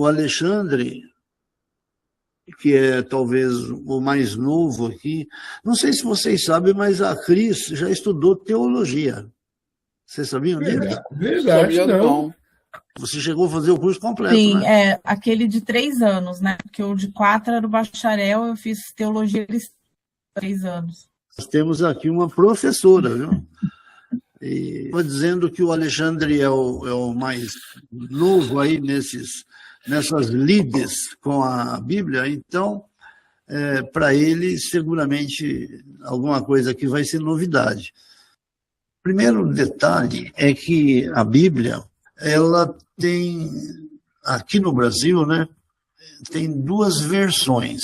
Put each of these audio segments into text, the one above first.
o Alexandre, que é talvez o mais novo aqui, não sei se vocês sabem, mas a Cris já estudou teologia. Vocês sabiam disso? Verdade, não. Você chegou a fazer o curso completo, Sim, né? aquele de 3 anos, né? Porque o de 4 era o bacharel, eu fiz teologia cristã 3 anos. Nós temos aqui uma professora, viu? E estou dizendo que o Alexandre é o mais novo aí nessas lides com a Bíblia, então, para ele, seguramente, alguma coisa aqui vai ser novidade. Primeiro detalhe é que a Bíblia, ela tem, aqui no Brasil, né, tem 2 versões.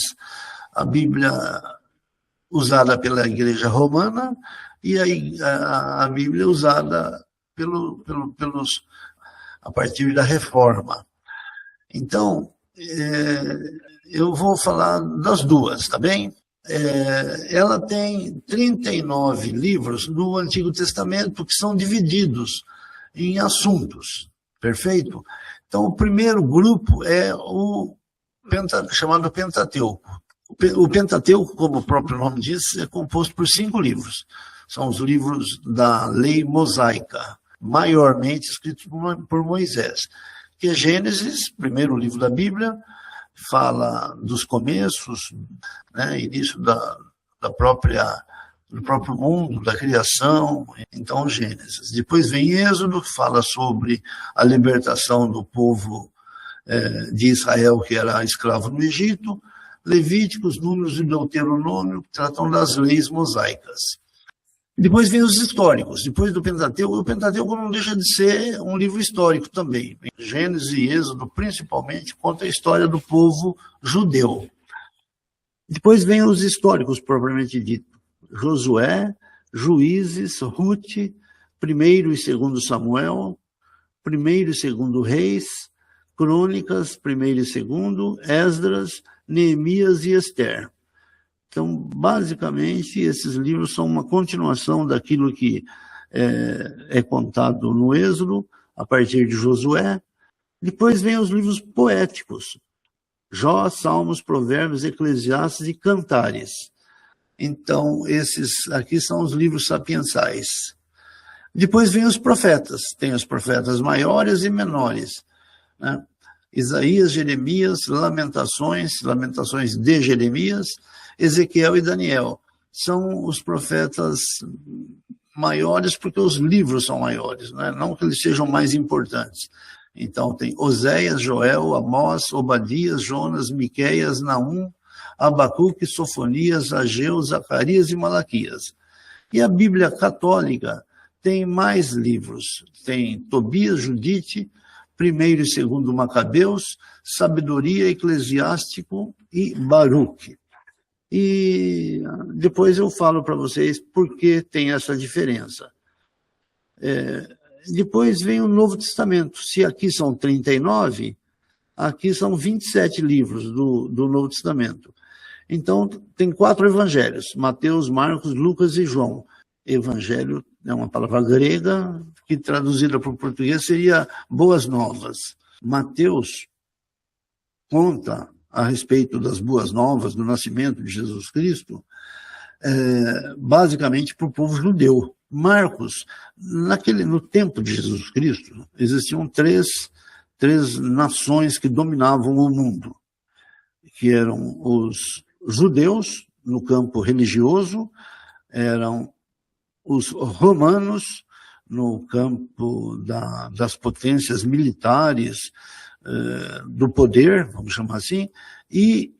A Bíblia usada pela Igreja Romana e a Bíblia usada a partir da Reforma. Então, eu vou falar das 2, tá bem? Ela tem 39 livros no Antigo Testamento que são divididos em assuntos, perfeito? Então, o primeiro grupo é o chamado Pentateuco. O Pentateuco, como o próprio nome diz, é composto por 5 livros. São os livros da lei mosaica, maiormente escritos por Moisés, que é Gênesis, primeiro livro da Bíblia, fala dos começos, né, início do próprio mundo, da criação, então Gênesis. Depois vem Êxodo, que fala sobre a libertação do povo de Israel, que era escravo no Egito. Levíticos, Números e Deuteronômio, que tratam das leis mosaicas. Depois vem os históricos. Depois do Pentateuco, o Pentateuco não deixa de ser um livro histórico também. Gênesis e Êxodo, principalmente, conta a história do povo judeu. Depois vem os históricos, propriamente dito. Josué, Juízes, Rute, 1º e 2º Samuel, 1º e 2º Reis, Crônicas, 1º e 2º, Esdras, Neemias e Ester. Então, basicamente, esses livros são uma continuação daquilo que é contado no Êxodo, a partir de Josué. Depois vem os livros poéticos, Jó, Salmos, Provérbios, Eclesiastes e Cantares. Então, esses aqui são os livros sapiensais. Depois vem os profetas, tem os profetas maiores e menores, né? Isaías, Jeremias, Lamentações de Jeremias, Ezequiel e Daniel. São os profetas maiores porque os livros são maiores, né? Não que eles sejam mais importantes. Então tem Oséias, Joel, Amós, Obadias, Jonas, Miqueias, Naum, Abacuque, Sofonias, Ageu, Zacarias e Malaquias. E a Bíblia católica tem mais livros. Tem Tobias, Judite, 1º e 2º Macabeus, Sabedoria, Eclesiástico e Baruque. E depois eu falo para vocês por que tem essa diferença. Depois vem o Novo Testamento. Se aqui são 39, aqui são 27 livros do Novo Testamento. Então, tem 4 evangelhos, Mateus, Marcos, Lucas e João. Evangelho é uma palavra grega que traduzida para o português seria Boas Novas. Mateus conta a respeito das Boas Novas, do nascimento de Jesus Cristo, basicamente para o povo judeu. Marcos, no tempo de Jesus Cristo, existiam três nações que dominavam o mundo, que eram os judeus, no campo religioso, eram os romanos, no campo das potências militares, do poder, vamos chamar assim, e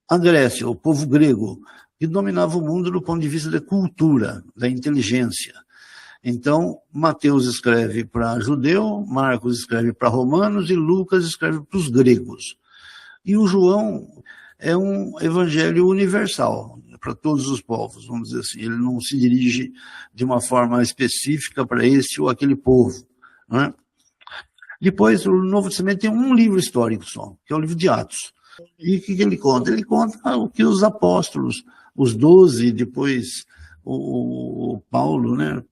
a Grécia, o povo grego, que dominava o mundo do ponto de vista da cultura, da inteligência. Então, Mateus escreve para judeu, Marcos escreve para romanos e Lucas escreve para os gregos. E o João é um evangelho universal, para todos os povos, vamos dizer assim. Ele não se dirige de uma forma específica para esse ou aquele povo, não é? Depois, o Novo Testamento tem um livro histórico só, que é o livro de Atos. E o que ele conta? Ele conta o que os apóstolos, os 12, depois o Paulo, né,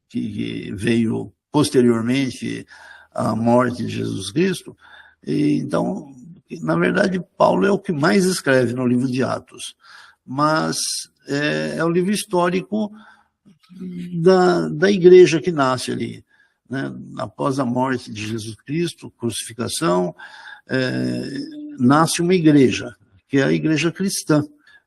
que veio posteriormente à morte de Jesus Cristo, Então, na verdade, Paulo é o que mais escreve no livro de Atos, mas é o livro histórico da igreja que nasce ali, né? Após a morte de Jesus Cristo, crucificação, nasce uma igreja, que é a igreja cristã.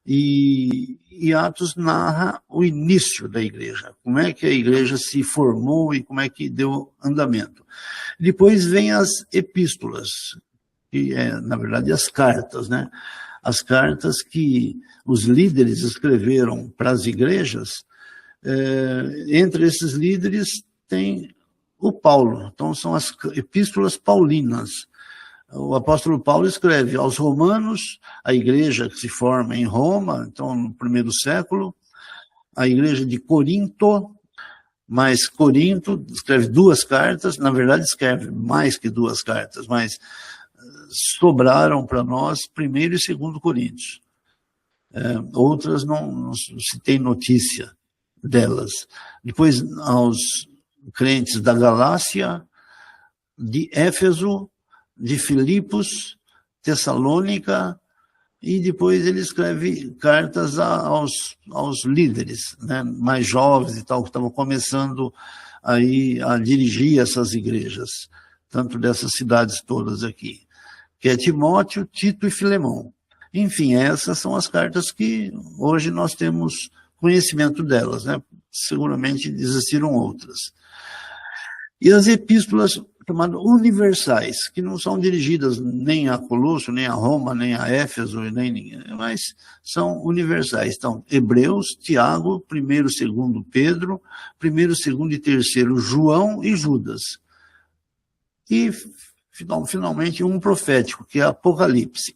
E Atos narra o início da igreja, como é que a igreja se formou e como é que deu andamento. Depois vem as epístolas, que na verdade, as cartas, né? As cartas que os líderes escreveram para as igrejas. Entre esses líderes tem o Paulo, então são as epístolas paulinas. O apóstolo Paulo escreve aos romanos, a igreja que se forma em Roma, então no primeiro século, a igreja de Corinto, mas Corinto escreve 2 cartas, na verdade escreve mais que 2 cartas, mas sobraram para nós 1º e 2º Coríntios. Outras não se tem notícia delas. Depois aos crentes da Galácia, de Éfeso, de Filipos, Tessalônica, e depois ele escreve cartas aos líderes, né, mais jovens e tal, que estavam começando aí a dirigir essas igrejas, tanto dessas cidades todas aqui, que é Timóteo, Tito e Filemão. Enfim, essas são as cartas que hoje nós temos conhecimento delas, né? Seguramente existiram outras. E as epístolas chamadas universais, que não são dirigidas nem a Colosso, nem a Roma, nem a Éfeso, nem ninguém, mas são universais. Então, Hebreus, Tiago, 1º, 2º Pedro, 1º, 2º e 3º João e Judas. E, finalmente, um profético, que é Apocalipse.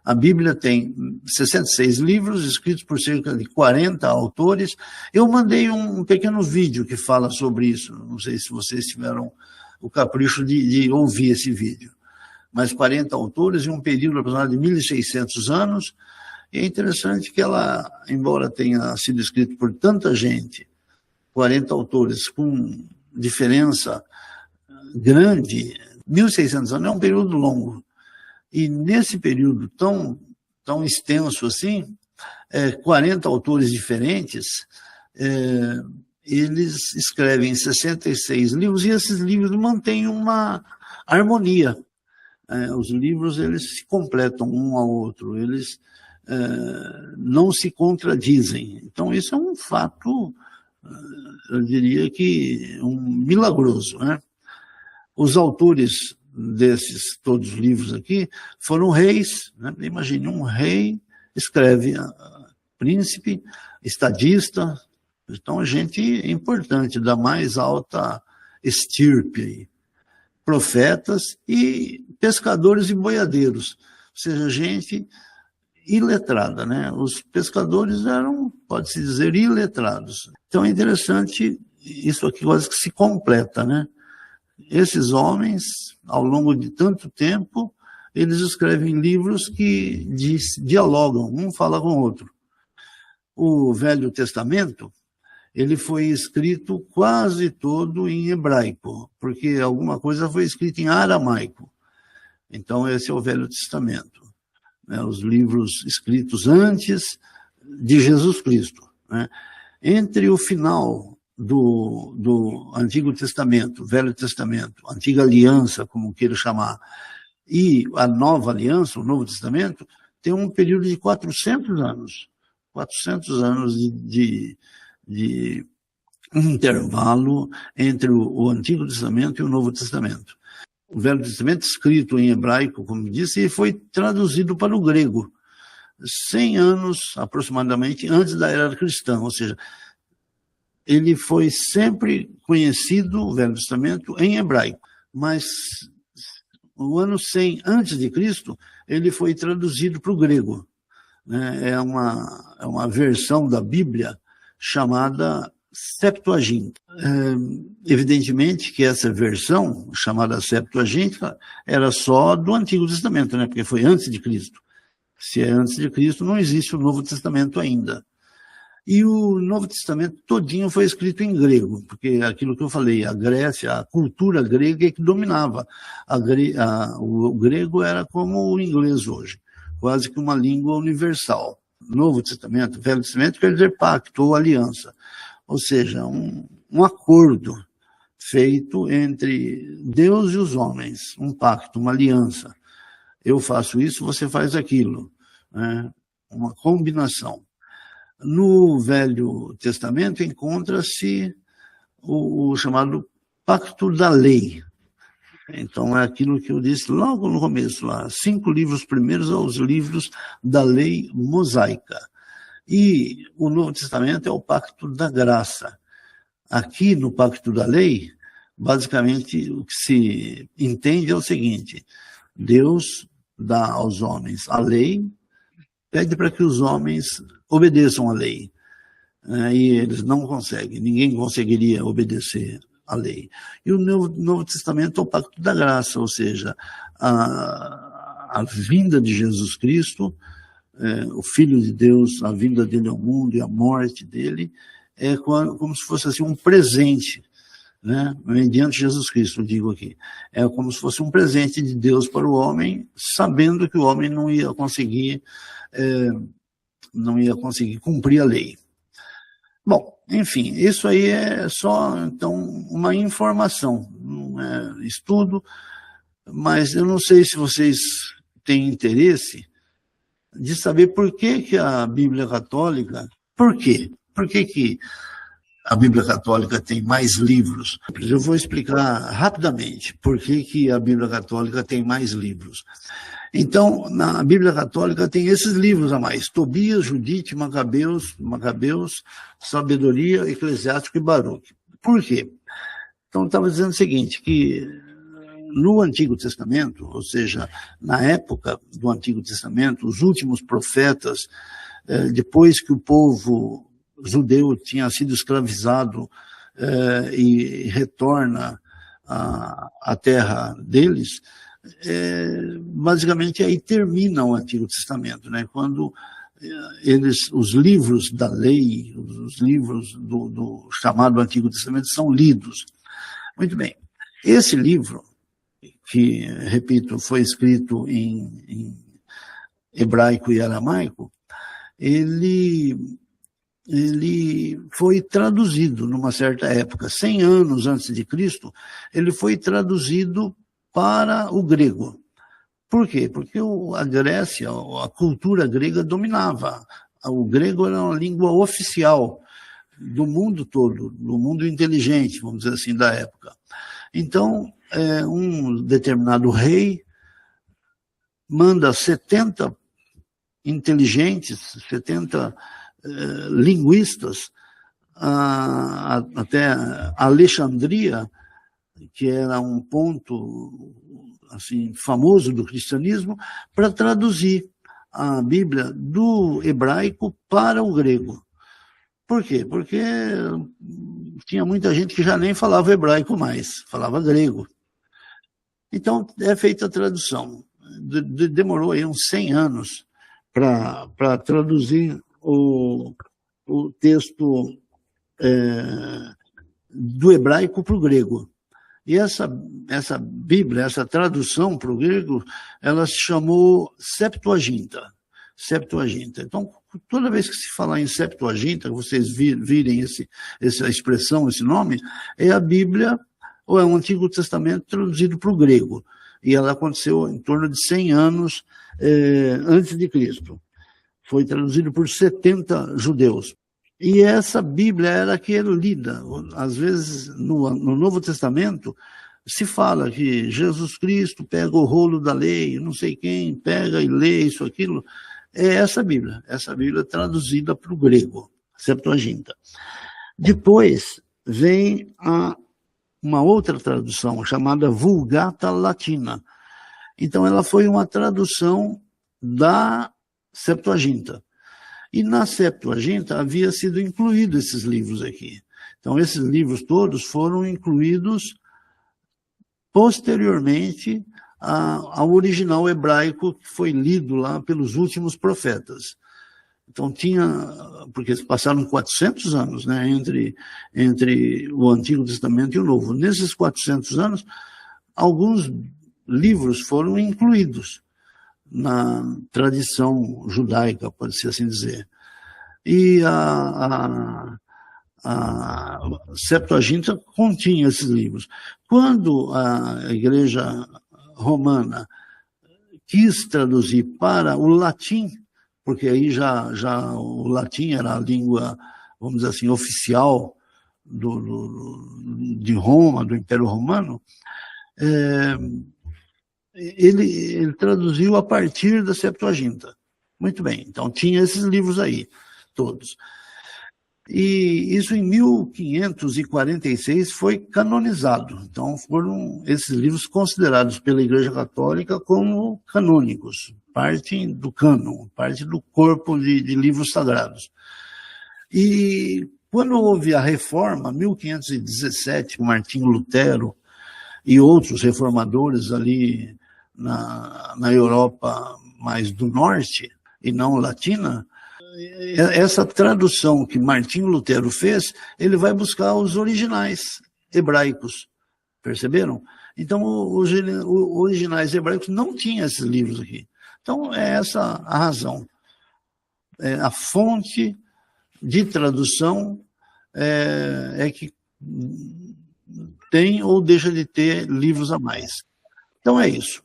A Bíblia tem 66 livros, escritos por cerca de 40 autores. Eu mandei um pequeno vídeo que fala sobre isso. Não sei se vocês tiveram o capricho de ouvir esse vídeo. Mas 40 autores em um período aproximadamente de 1.600 anos. E é interessante que ela, embora tenha sido escrito por tanta gente, 40 autores com diferença grande, 1.600 anos é um período longo. E nesse período tão extenso assim, 40 autores diferentes, eles escrevem 66 livros, e esses livros mantêm uma harmonia. Os livros, eles se completam um ao outro, eles não se contradizem. Então, isso é um fato, eu diria que milagroso, né? Os autores desses todos os livros aqui foram reis, né? Imagine, um rei escreve príncipe, estadista, então gente importante, da mais alta estirpe, profetas e pescadores e boiadeiros, ou seja, gente iletrada, né? Os pescadores eram, pode-se dizer, iletrados. Então é interessante, isso aqui quase que se completa, né? Esses homens, ao longo de tanto tempo, eles escrevem livros que dialogam, um fala com o outro. O Velho Testamento, ele foi escrito quase todo em hebraico, porque alguma coisa foi escrita em aramaico. Então, esse é o Velho Testamento, né? Os livros escritos antes de Jesus Cristo, né? Entre o final do Antigo Testamento, Velho Testamento, Antiga Aliança, como queira chamar, e a Nova Aliança, o Novo Testamento, tem um período de 400 anos. 400 anos de intervalo entre o Antigo Testamento e o Novo Testamento. O Velho Testamento, escrito em hebraico, como disse, e foi traduzido para o grego 100 anos, aproximadamente, antes da era cristã, ou seja, ele foi sempre conhecido, o Velho Testamento, em hebraico, mas no ano 100 antes de Cristo, ele foi traduzido para o grego, né? É uma versão da Bíblia chamada Septuaginta. Evidentemente que essa versão, chamada Septuaginta, era só do Antigo Testamento, né? Porque foi antes de Cristo. Se é antes de Cristo, não existe o Novo Testamento ainda. E o Novo Testamento todinho foi escrito em grego, porque aquilo que eu falei, a Grécia, a cultura grega é que dominava. O grego era como o inglês hoje, quase que uma língua universal. Novo Testamento, Velho Testamento quer dizer pacto ou aliança, ou seja, um acordo feito entre Deus e os homens, um pacto, uma aliança. Eu faço isso, você faz aquilo, né? Uma combinação. No Velho Testamento encontra-se o chamado Pacto da Lei. Então é aquilo que eu disse logo no começo, lá, 5 livros primeiros aos livros da Lei Mosaica. E o Novo Testamento é o Pacto da Graça. Aqui no Pacto da Lei, basicamente o que se entende é o seguinte: Deus dá aos homens a lei, pede para que os homens obedeçam a lei. E eles não conseguem, ninguém conseguiria obedecer a lei. E o Novo Testamento é o Pacto da Graça, ou seja, a vinda de Jesus Cristo, o Filho de Deus, a vinda dele ao mundo e a morte dele, é como se fosse assim um presente, né? Mediante Jesus Cristo, eu digo aqui. É como se fosse um presente de Deus para o homem, sabendo que o homem não ia conseguir cumprir a lei. Bom, enfim, isso aí é só, então, uma informação, não é estudo, mas eu não sei se vocês têm interesse de saber por que a Bíblia Católica, por quê? Por que a Bíblia Católica tem mais livros? Eu vou explicar rapidamente por que a Bíblia Católica tem mais livros. Então, na Bíblia Católica tem esses livros a mais: Tobias, Judite, Macabeus, Sabedoria, Eclesiástico e Baruque. Por quê? Então, estava dizendo o seguinte, que no Antigo Testamento, ou seja, na época do Antigo Testamento, os últimos profetas, depois que o povo judeu tinha sido escravizado e retorna à terra deles, basicamente aí termina o Antigo Testamento, né? Quando os livros da lei, os livros do chamado Antigo Testamento são lidos. Muito bem, esse livro, que, repito, foi escrito em hebraico e aramaico, ele foi traduzido numa certa época, 100 anos antes de Cristo, ele foi traduzido para o grego. Por quê? Porque a Grécia, a cultura grega dominava. O grego era uma língua oficial do mundo todo, do mundo inteligente, vamos dizer assim, da época. Então, um determinado rei manda 70 inteligentes, 70 linguistas, até Alexandria, que era um ponto assim famoso do cristianismo, para traduzir a Bíblia do hebraico para o grego. Por quê? Porque tinha muita gente que já nem falava hebraico mais, falava grego. Então, é feita a tradução. Demorou aí uns 100 anos para traduzir o texto do hebraico para o grego. E essa Bíblia, essa tradução para o grego, ela se chamou Septuaginta. Septuaginta. Então, toda vez que se falar em Septuaginta, vocês virem essa expressão, esse nome, é a Bíblia, ou é o Antigo Testamento traduzido para o grego. E ela aconteceu em torno de 100 anos antes de Cristo. Foi traduzido por 70 judeus. E essa Bíblia era que era lida. Às vezes, no Novo Testamento, se fala que Jesus Cristo pega o rolo da lei, não sei quem, pega e lê isso, aquilo. É essa Bíblia traduzida para o grego, Septuaginta. Depois vem uma outra tradução, chamada Vulgata Latina. Então, ela foi uma tradução da Septuaginta. E na Septuaginta havia sido incluído esses livros aqui. Então, esses livros todos foram incluídos posteriormente ao original hebraico que foi lido lá pelos últimos profetas. Então porque passaram 400 anos, né, entre o Antigo Testamento e o Novo. Nesses 400 anos, alguns livros foram incluídos na tradição judaica, pode-se assim dizer. E a Septuaginta continha esses livros. Quando a Igreja Romana quis traduzir para o latim, porque aí já o latim era a língua, vamos dizer assim, oficial de Roma, do Império Romano, ele traduziu a partir da Septuaginta. Muito bem, então tinha esses livros aí, todos. E isso em 1546 foi canonizado. Então foram esses livros considerados pela Igreja Católica como canônicos, parte do cânon, parte do corpo de livros sagrados. E quando houve a Reforma, 1517, Martinho Lutero e outros reformadores ali na Europa mais do norte e não latina, essa tradução que Martinho Lutero fez, ele vai buscar os originais hebraicos, perceberam? Então, os originais hebraicos não tinham esses livros aqui. Então, é essa a razão. A fonte de tradução é que tem ou deixa de ter livros a mais. Então, é isso.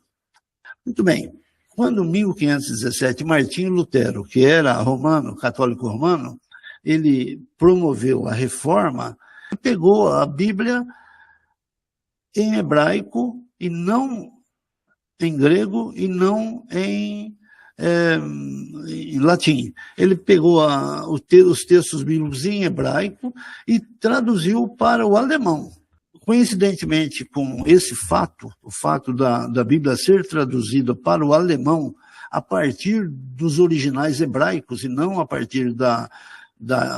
Muito bem. Quando, em 1517, Martinho Lutero, que era romano, católico romano, ele promoveu a reforma, pegou a Bíblia em hebraico e não em grego e não em latim. Ele pegou os textos bíblicos em hebraico e traduziu para o alemão. Coincidentemente com esse fato, o fato da Bíblia ser traduzida para o alemão a partir dos originais hebraicos e não a partir da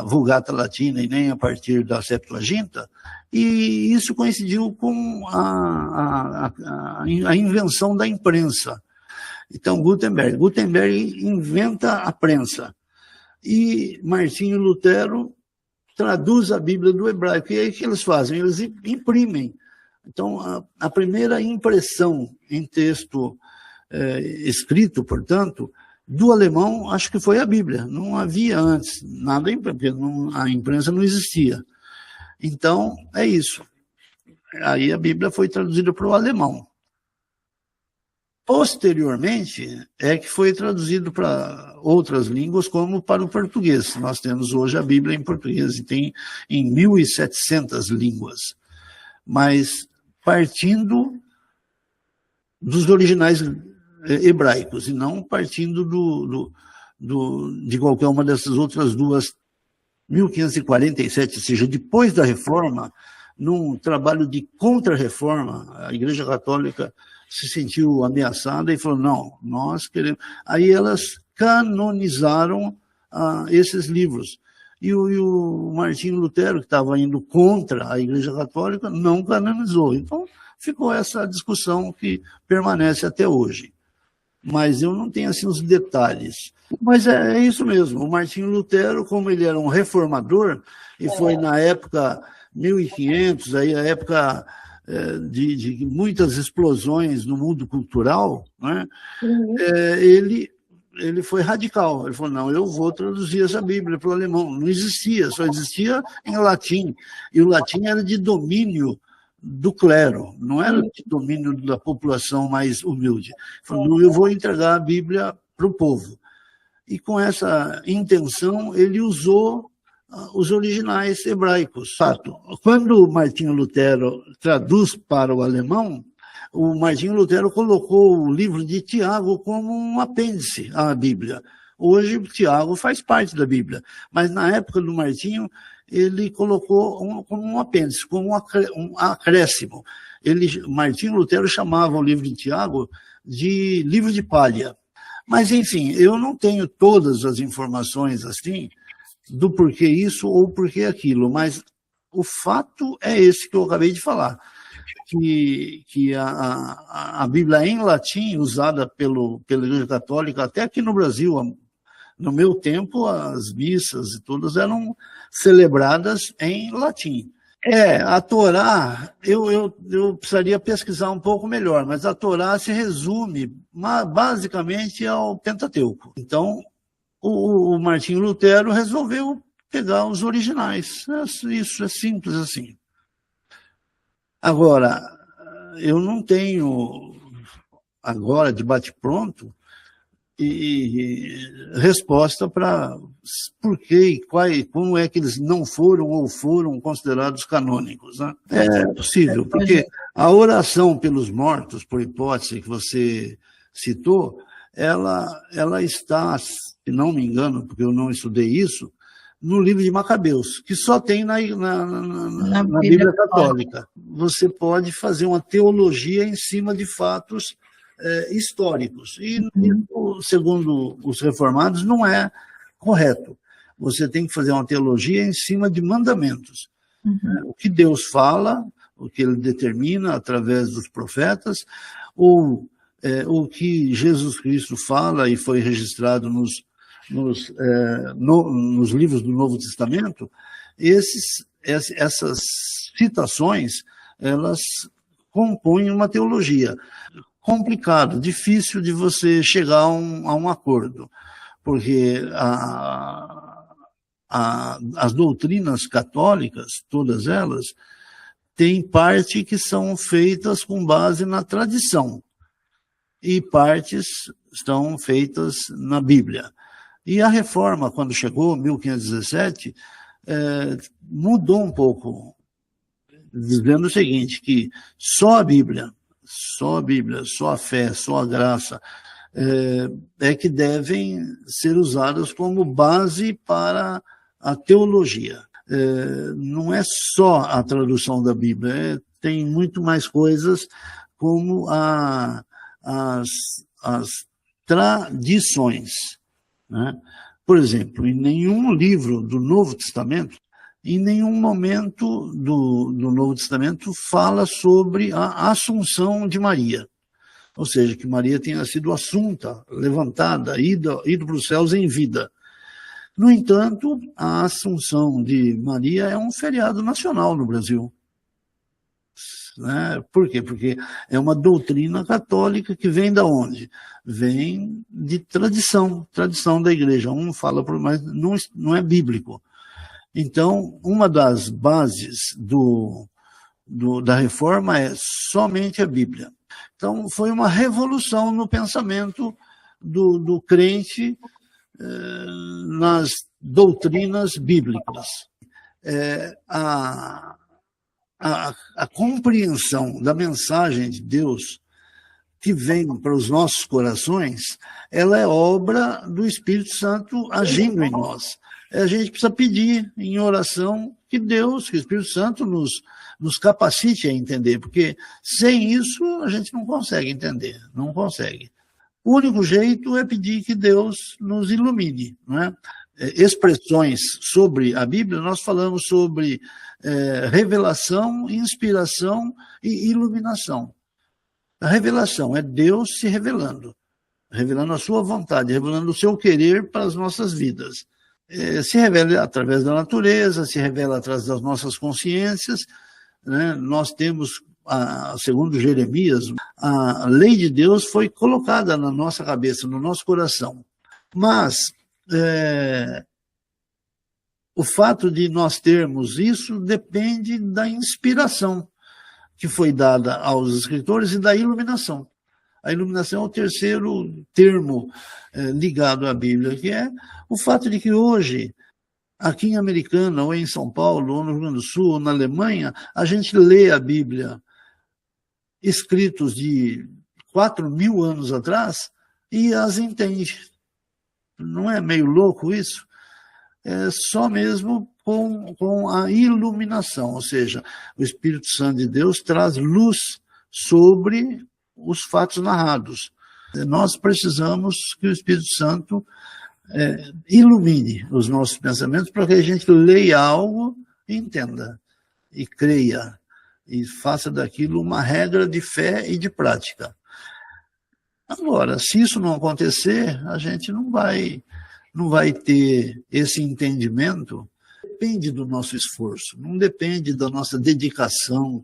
Vulgata Latina e nem a partir da Septuaginta, e isso coincidiu com a invenção da imprensa. Então, Gutenberg inventa a prensa e Martinho Lutero traduz a Bíblia do hebraico. E aí o que eles fazem? Eles imprimem. Então, a primeira impressão em texto escrito, portanto, do alemão, acho que foi a Bíblia. Não havia antes nada, porque a imprensa não existia. Então, é isso. Aí a Bíblia foi traduzida para o alemão. Posteriormente, é que foi traduzido para outras línguas, como para o português. Nós temos hoje a Bíblia em português, e tem em 1.700 línguas. Mas partindo dos originais hebraicos, e não partindo de qualquer uma dessas outras duas. 1547, ou seja, depois da Reforma, num trabalho de contra-reforma, a Igreja Católica se sentiu ameaçada e falou, não, nós queremos... Aí elas canonizaram esses livros. E o Martinho Lutero, que estava indo contra a Igreja Católica, não canonizou. Então, ficou essa discussão que permanece até hoje. Mas eu não tenho assim os detalhes. Mas é isso mesmo. O Martinho Lutero, como ele era um reformador, e foi na época 1500, aí a época de muitas explosões no mundo cultural, né? Ele foi radical. Ele falou, não, eu vou traduzir essa Bíblia para o alemão. Não existia, só existia em latim. E o latim era de domínio do clero, não era de domínio da população mais humilde. Ele falou, eu vou entregar a Bíblia para o povo. E com essa intenção, ele usou os originais hebraicos. Fato, quando o Martinho Lutero traduz para o alemão, o Martinho Lutero colocou o livro de Tiago como um apêndice à Bíblia. Hoje, Tiago faz parte da Bíblia, mas na época do Martinho, ele colocou como um apêndice, como um acréscimo. Martinho Lutero chamava o livro de Tiago de livro de palha. Mas, enfim, eu não tenho todas as informações assim do porquê isso ou porquê aquilo, mas o fato é esse que eu acabei de falar, que a Bíblia em latim, usada pela Igreja Católica, até aqui no Brasil, No meu tempo, as missas e todas eram celebradas em latim. A Torá, eu precisaria pesquisar um pouco melhor, mas a Torá se resume basicamente ao Pentateuco. Então, o Martinho Lutero resolveu pegar os originais. Isso é simples assim. Agora, eu não tenho, agora, de bate-pronto, e resposta para por que e como é que eles não foram ou foram considerados canônicos. Né? É possível, porque a oração pelos mortos, por hipótese que você citou, ela está, se não me engano, porque eu não estudei isso, no livro de Macabeus, que só tem na Bíblia Católica. Você pode fazer uma teologia em cima de fatos históricos. E, segundo os reformados, não é correto. Você tem que fazer uma teologia em cima de mandamentos. O que Deus fala, o que ele determina através dos profetas, ou o que Jesus Cristo fala e foi registrado nos livros do Novo Testamento, essas citações, elas compõem uma teologia. Complicado, difícil de você chegar a um acordo, porque as doutrinas católicas, todas elas, têm parte que são feitas com base na tradição e partes estão feitas na Bíblia. E a reforma, quando chegou, 1517, mudou um pouco, dizendo o seguinte, que só a Bíblia, só a fé, só a graça, que devem ser usadas como base para a teologia. Não é só a tradução da Bíblia, tem muito mais coisas como as tradições. Né? Por exemplo, em nenhum livro do Novo Testamento, em nenhum momento do Novo Testamento fala sobre a assunção de Maria. Ou seja, que Maria tenha sido assunta, levantada, ido para os céus em vida. No entanto, a assunção de Maria é um feriado nacional no Brasil. Né? Por quê? Porque é uma doutrina católica que vem da onde? Vem de tradição da igreja. Um fala, mas não é bíblico. Então, uma das bases da reforma é somente a Bíblia. Então, foi uma revolução no pensamento do crente nas doutrinas bíblicas. A compreensão da mensagem de Deus que vem para os nossos corações, ela é obra do Espírito Santo agindo em nós. A gente precisa pedir em oração que Deus, que o Espírito Santo nos capacite a entender, porque sem isso a gente não consegue entender, não consegue. O único jeito é pedir que Deus nos ilumine. Né? Expressões sobre a Bíblia, nós falamos sobre revelação, inspiração e iluminação. A revelação é Deus se revelando a sua vontade, revelando o seu querer para as nossas vidas. Se revela através da natureza, se revela através das nossas consciências. Né? Nós temos, segundo Jeremias, a lei de Deus foi colocada na nossa cabeça, no nosso coração. Mas o fato de nós termos isso depende da inspiração que foi dada aos escritores e da iluminação. A iluminação é o terceiro termo ligado à Bíblia, que é o fato de que hoje, aqui em Americana, ou em São Paulo, ou no Rio Grande do Sul, ou na Alemanha, a gente lê a Bíblia escritos de 4.000 anos atrás e as entende. Não é meio louco isso? É só mesmo com a iluminação, ou seja, o Espírito Santo de Deus traz luz sobre os fatos narrados. Nós precisamos que o Espírito Santo ilumine os nossos pensamentos para que a gente leia algo e entenda, e creia, e faça daquilo uma regra de fé e de prática. Agora, se isso não acontecer, a gente não vai não vai ter esse entendimento, depende do nosso esforço, não depende da nossa dedicação.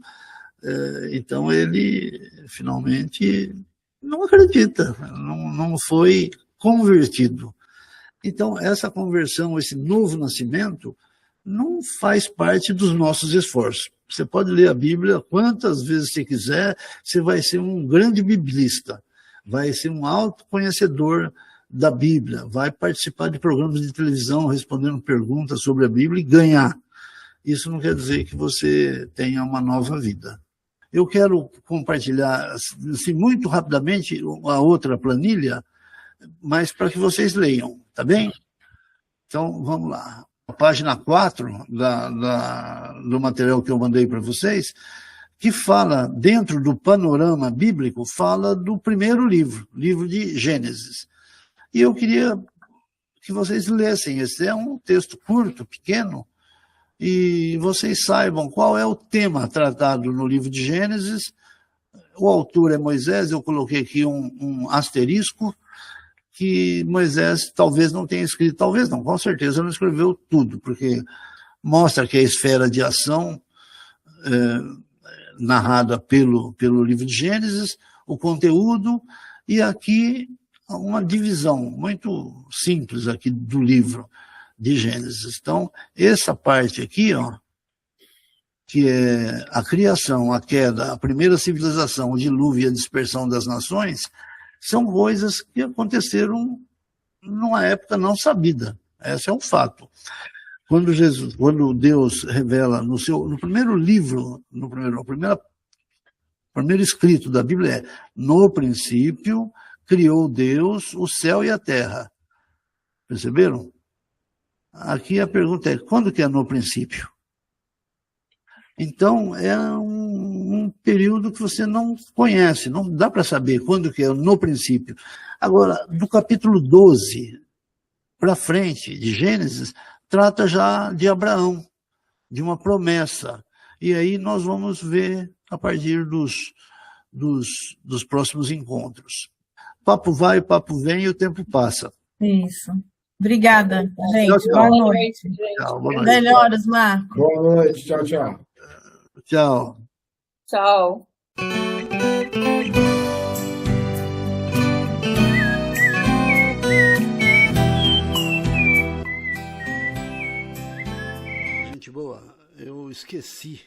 Então ele finalmente não acredita, não foi convertido. Então essa conversão, esse novo nascimento, não faz parte dos nossos esforços. Você pode ler a Bíblia quantas vezes você quiser, você vai ser um grande biblista, vai ser um autoconhecedor da Bíblia, vai participar de programas de televisão respondendo perguntas sobre a Bíblia e ganhar. Isso não quer dizer que você tenha uma nova vida. Eu quero compartilhar assim, muito rapidamente a outra planilha, mas para que vocês leiam, tá bem? Então, vamos lá. A página 4 do material que eu mandei para vocês, que fala, dentro do panorama bíblico, fala do primeiro livro, livro de Gênesis. E eu queria que vocês lessem. Esse é um texto curto, pequeno, e vocês saibam qual é o tema tratado no livro de Gênesis. O autor é Moisés, eu coloquei aqui um asterisco, que Moisés talvez não tenha escrito, talvez não, com certeza não escreveu tudo, porque mostra que a esfera de ação narrada pelo livro de Gênesis, o conteúdo, e aqui uma divisão muito simples aqui do livro de Gênesis. Então, essa parte aqui, ó, que é a criação, a queda, a primeira civilização, o dilúvio e a dispersão das nações, são coisas que aconteceram numa época não sabida. Esse é um fato. Quando Deus revela no primeiro livro, no primeiro escrito da Bíblia é: no princípio criou Deus o céu e a terra. Perceberam? Aqui a pergunta é: quando que é no princípio? Então, é um período que você não conhece, não dá para saber quando que é no princípio. Agora, do capítulo 12 para frente, de Gênesis, trata já de Abraão, de uma promessa. E aí nós vamos ver a partir dos próximos encontros. Papo vai, papo vem e o tempo passa. Isso. Obrigada, gente. Tchau, tchau. Boa noite. Tchau, boa noite. Melhoras, Marco. Boa noite. Tchau, tchau. Tchau. Tchau. Gente boa, eu esqueci